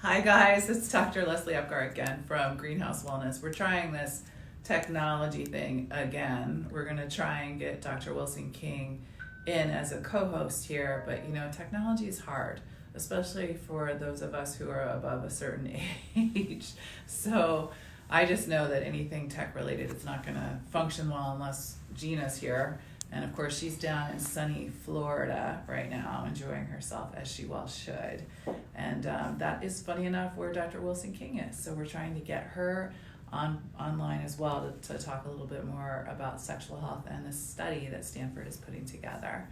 Hi guys, it's Dr. Leslie Apgar again from Greenhouse Wellness. We're trying this technology thing again. We're going to try and get Dr. Wilson King in as a co-host here, but technology is hard, especially for those of us who are above a certain age. So I just know that anything tech related is not going to function well unless Gina's here. And of course, she's down in sunny Florida right now, enjoying herself as she well should. And that is, funny enough, where Dr. Wilson King is. So we're trying to get her online as well to talk a little bit more about sexual health and this study that Stanford is putting together.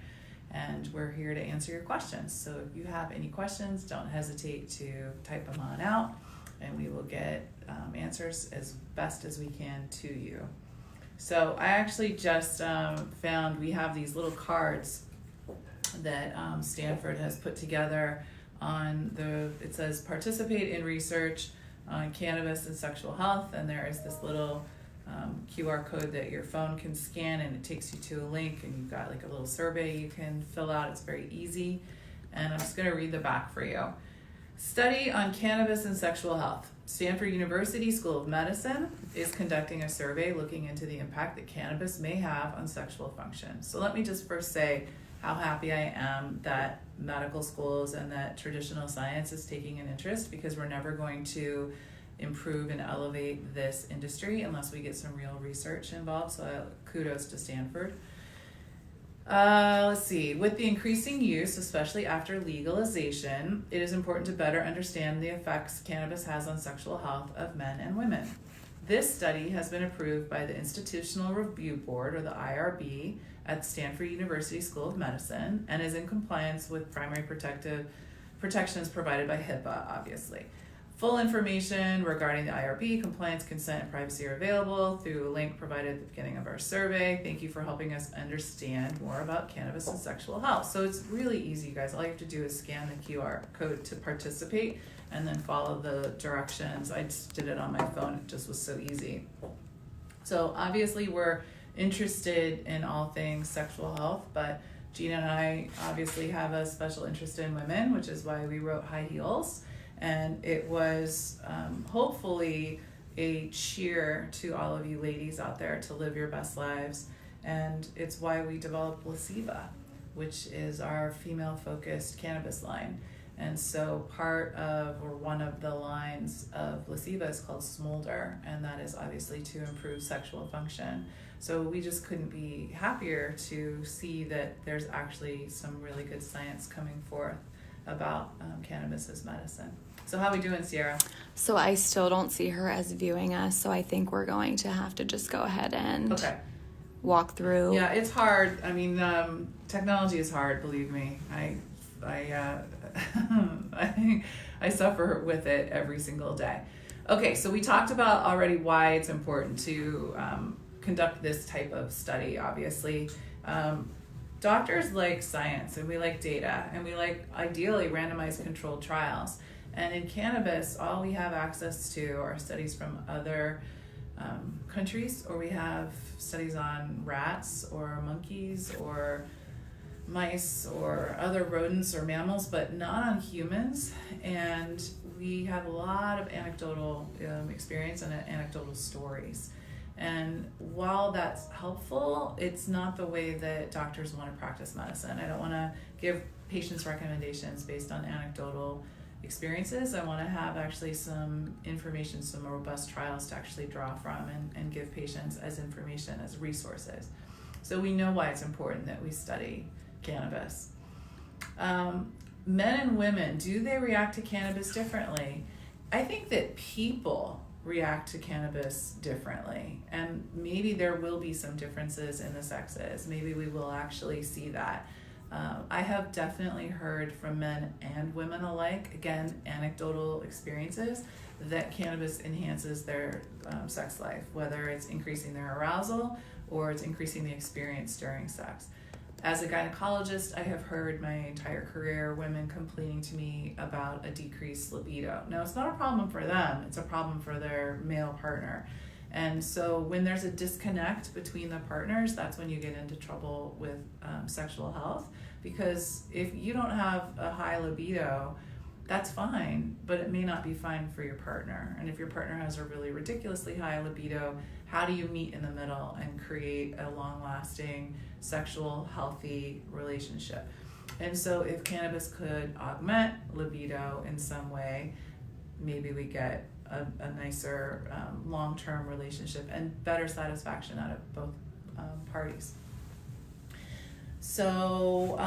And we're here to answer your questions. So if you have any questions, don't hesitate to type them on out, and we will get answers as best as we can to you. So I actually just found we have these little cards that Stanford has put together it says participate in research on cannabis and sexual health, and there is this little QR code that your phone can scan, and it takes you to a link, and you've got like a little survey you can fill out. It's very easy, and I'm just going to read the back for you. Study on cannabis and sexual health. Stanford University School of Medicine is conducting a survey looking into the impact that cannabis may have on sexual function. So let me just first say how happy I am that medical schools and that traditional science is taking an interest, because we're never going to improve and elevate this industry unless we get some real research involved. So kudos to Stanford. Let's see. With the increasing use, especially after legalization, it is important to better understand the effects cannabis has on sexual health of men and women. This study has been approved by the Institutional Review Board, or the IRB, at Stanford University School of Medicine, and is in compliance with primary protections provided by HIPAA, obviously. Full information regarding the IRB, compliance, consent, and privacy are available through a link provided at the beginning of our survey. Thank you for helping us understand more about cannabis and sexual health. So it's really easy, you guys. All you have to do is scan the QR code to participate and then follow the directions. I just did it on my phone. It just was so easy. So obviously we're interested in all things sexual health, but Gina and I obviously have a special interest in women, which is why we wrote High Heels. And it was hopefully a cheer to all of you ladies out there to live your best lives. And it's why we developed Ceiba, which is our female-focused cannabis line. And so one of the lines of Ceiba is called Smolder, and that is obviously to improve sexual function. So we just couldn't be happier to see that there's actually some really good science coming forth about cannabis as medicine. So how are we doing, Sierra? So I still don't see her as viewing us, so I think we're going to have to just go ahead and walk through. Yeah, it's hard. I mean, technology is hard, believe me. I I suffer with it every single day. Okay, so we talked about already why it's important to conduct this type of study, obviously. Doctors like science, and we like data, and we like, ideally, randomized controlled trials. And in cannabis, all we have access to are studies from other countries, or we have studies on rats or monkeys or mice or other rodents or mammals, but not on humans. And we have a lot of anecdotal experience and anecdotal stories. And while that's helpful, it's not the way that doctors want to practice medicine. I don't want to give patients recommendations based on anecdotal experiences. I want to have actually some information, some robust trials to actually draw from and give patients as information, as resources. So we know why it's important that we study cannabis. Men and women, do they react to cannabis differently? I think that people react to cannabis differently, and maybe there will be some differences in the sexes. Maybe we will actually see that. I have definitely heard from men and women alike, again, anecdotal experiences, that cannabis enhances their sex life, whether it's increasing their arousal or it's increasing the experience during sex. As a gynecologist, I have heard my entire career women complaining to me about a decreased libido. Now, it's not a problem for them, it's a problem for their male partner. And so when there's a disconnect between the partners, that's when you get into trouble with sexual health. Because if you don't have a high libido, that's fine, but it may not be fine for your partner. And if your partner has a really ridiculously high libido, how do you meet in the middle and create a long-lasting, sexual, healthy relationship? And so if cannabis could augment libido in some way, maybe we get a nicer long-term relationship and better satisfaction out of both parties. So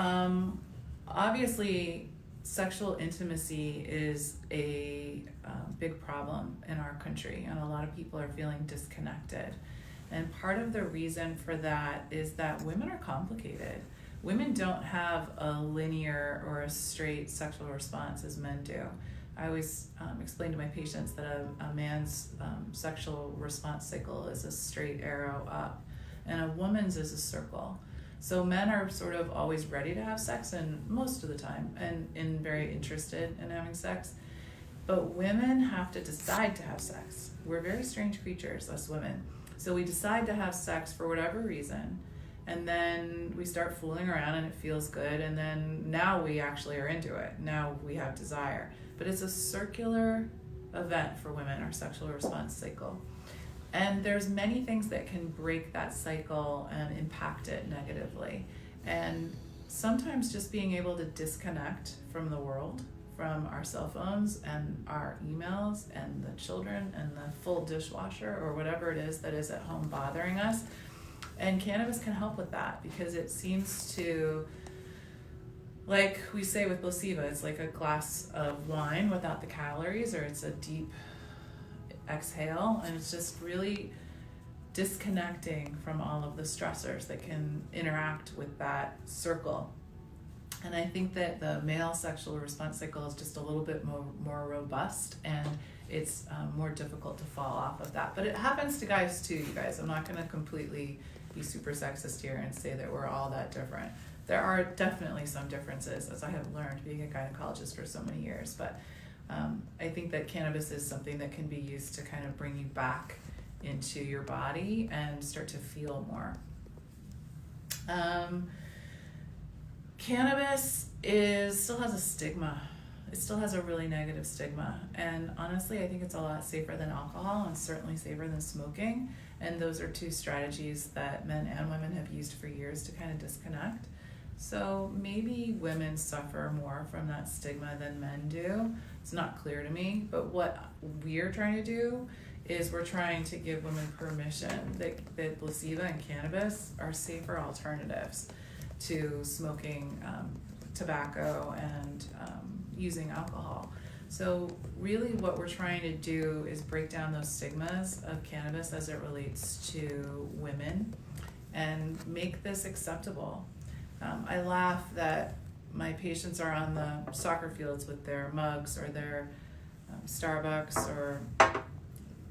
obviously, sexual intimacy is a big problem in our country, and a lot of people are feeling disconnected. And part of the reason for that is that women are complicated. Women don't have a linear or a straight sexual response as men do. I always explain to my patients that a man's sexual response cycle is a straight arrow up, and a woman's is a circle. So men are sort of always ready to have sex, and most of the time, and very interested in having sex. But women have to decide to have sex. We're very strange creatures, us women. So we decide to have sex for whatever reason, and then we start fooling around and it feels good, and then now we actually are into it. Now we have desire. But it's a circular event for women, our sexual response cycle. And there's many things that can break that cycle and impact it negatively. And sometimes just being able to disconnect from the world, from our cell phones and our emails and the children and the full dishwasher or whatever it is that is at home bothering us. And cannabis can help with that, because it seems to, like we say with Ceiba, it's like a glass of wine without the calories, or it's a deep exhale, and it's just really disconnecting from all of the stressors that can interact with that circle. And I think that the male sexual response cycle is just a little bit more robust, and it's more difficult to fall off of that. But it happens to guys too, you guys. I'm not going to completely be super sexist here and say that we're all that different. There are definitely some differences, as I have learned being a gynecologist for so many years, but I think that cannabis is something that can be used to kind of bring you back into your body and start to feel more. Cannabis still has a stigma. It still has a really negative stigma. And honestly, I think it's a lot safer than alcohol, and certainly safer than smoking. And those are two strategies that men and women have used for years to kind of disconnect. So maybe women suffer more from that stigma than men do. It's not clear to me, but what we're trying to do is we're trying to give women permission that Ceiba and cannabis are safer alternatives to smoking tobacco and using alcohol. So really what we're trying to do is break down those stigmas of cannabis as it relates to women and make this acceptable. I laugh that my patients are on the soccer fields with their mugs or their Starbucks or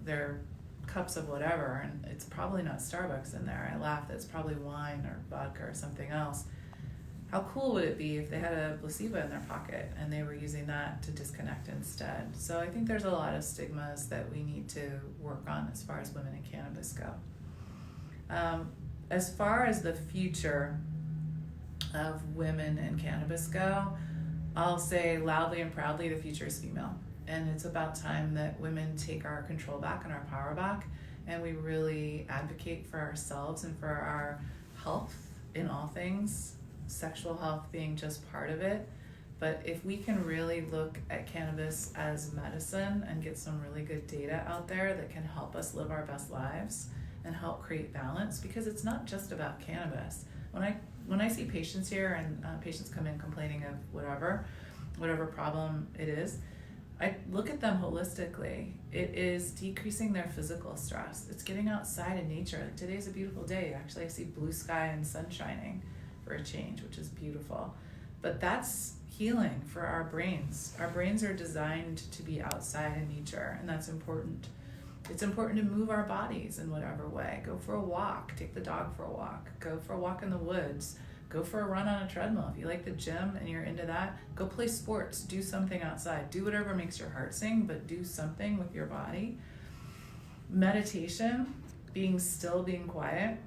their cups of whatever, and it's probably not Starbucks in there. I laugh that it's probably wine or vodka or something else. How cool would it be if they had a Ceiba in their pocket and they were using that to disconnect instead? So I think there's a lot of stigmas that we need to work on as far as women in cannabis go. As far as the future of women in cannabis go, I'll say loudly and proudly the future is female. And it's about time that women take our control back and our power back, and we really advocate for ourselves and for our health in all things, sexual health being just part of it. But if we can really look at cannabis as medicine and get some really good data out there that can help us live our best lives and help create balance, because it's not just about cannabis. When I see patients here and patients come in complaining of whatever problem it is, I look at them holistically. It is decreasing their physical stress. It's getting outside in nature. Like today's a beautiful day. Actually, I see blue sky and sun shining for a change, which is beautiful. But that's healing for our brains. Our brains are designed to be outside in nature, and that's important. It's important to move our bodies in whatever way. Go for a walk, take the dog for a walk, go for a walk in the woods, go for a run on a treadmill. If you like the gym and you're into that, go play sports, do something outside. Do whatever makes your heart sing, but do something with your body. Meditation, being still, being quiet,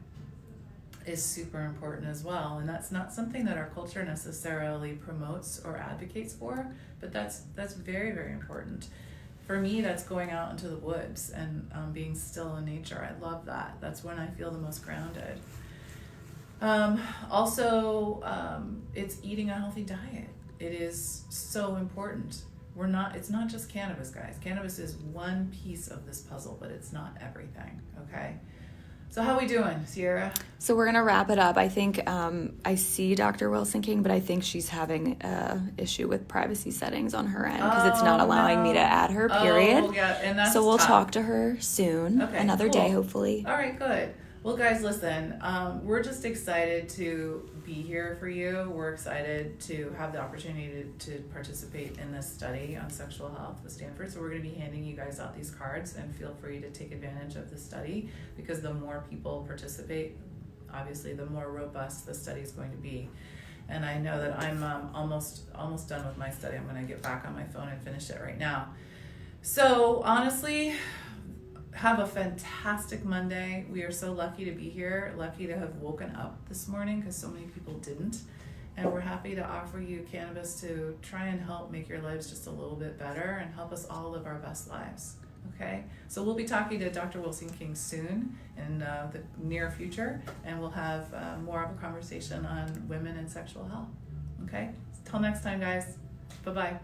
is super important as well, and that's not something that our culture necessarily promotes or advocates for, but that's very, very important. For me, that's going out into the woods and being still in nature. I love that. That's when I feel the most grounded. It's eating a healthy diet. It is so important. It's not just cannabis, guys. Cannabis is one piece of this puzzle, but it's not everything, okay? So how we doing, Sierra? So we're going to wrap it up. I think I see Dr. Wilson King, but I think she's having an issue with privacy settings on her end because it's not allowing me to add her, period. Oh, yeah, and that's so we'll tough. talk to her soon, another day, hopefully. All right, good. Well, guys, listen, we're just excited to be here for you. We're excited to have the opportunity to participate in this study on sexual health with Stanford. So we're going to be handing you guys out these cards, and feel free to take advantage of the study, because the more people participate, obviously, the more robust the study is going to be. And I know that I'm almost done with my study. I'm going to get back on my phone and finish it right now. So honestly, have a fantastic Monday. We are so lucky to be here, lucky to have woken up this morning, because so many people didn't. And we're happy to offer you cannabis to try and help make your lives just a little bit better and help us all live our best lives. Okay? So we'll be talking to Dr. Wilson King soon in the near future, and we'll have more of a conversation on women and sexual health. Okay? Till next time, guys. Bye-bye.